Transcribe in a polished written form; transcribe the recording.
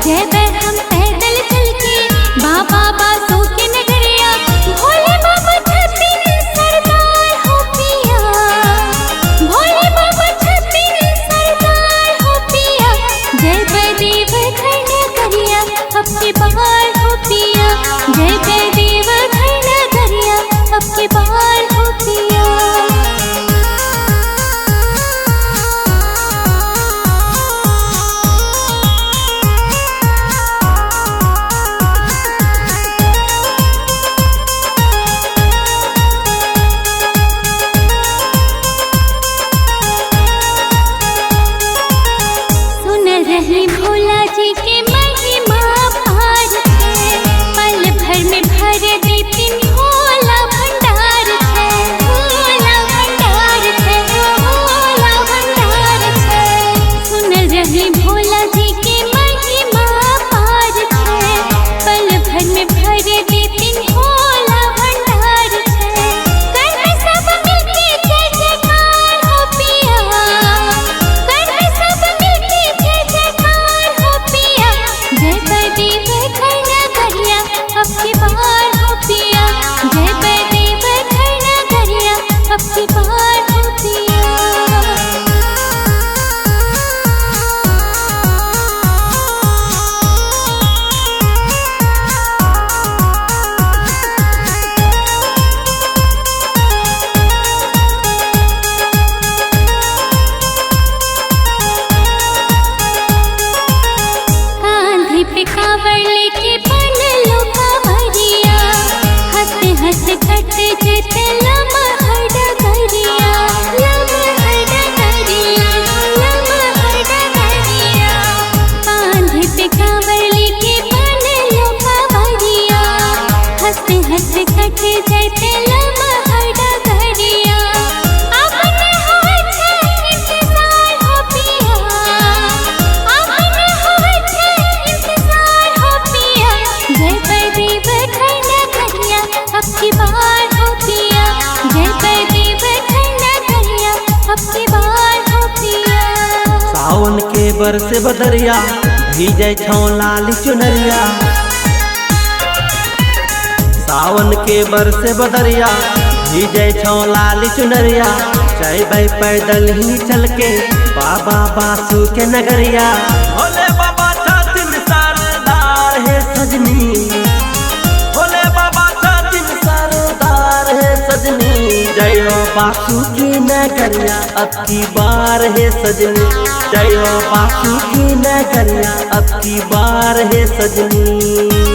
जय बै हम पैदल चल के बाबा बासु के नगरिया। भोले बाबा छत्तीस सरदार हो पिया, भोले बाबा छत्तीस सरदार हो पिया। जय बै देव घर नगरिया अब की बार हो पिया, जय बै देव घर नगरिया अब की बार हो पिया। रही भोला जी के महिमा पार है, पल भर में भर देती भोला भंडार है, भोला भंडार है, भोला भंडार है। सुन रही भोला जी के महिमा पार है, पल भर में भर देती भोला भंडार है। कर सब मिलके जय जयकार हो पिया, कर सब मिलके जय जयकार हो पिया। जय बै देव घर नगरिया अब की बार हो पिया, जय बै देव घर नगरिया अब की बार हो पिया। कांधे पे कांवड़ लेके बन लो कांवरिया, हंस हंस कट जेते लमहर डगरिया, लमहर डगरिया, लमहर डगरिया। कांधे पे कांवड़ लेके बन लो कांवरिया, हंस हंस कट जेते लमहर डगरिया। अब न होय छै इंतजार हो पिया, अब न होय छै इंतजार हो पिया। जय बै देव घर नगरिया अब की बार हो पिया, जय बै देव घर नगरिया अब की बार हो पिया। सावन के बरस बदरिया भीजै छौ लाल चुनरिया, सावन के बरस बदरिया भीजै छौ लाल चुनरिया। जयबै पैदल ही चल के बाबा बासु के नगरिया। भोले बाबा छत्तीस सरदार है सजनी, भोले बाबा छत्तीस सरदार है सजनी। जय हो बासु की नगरिया अब की बार है सजनी, जय हो बासु की नगरिया अब की बार है सजनी।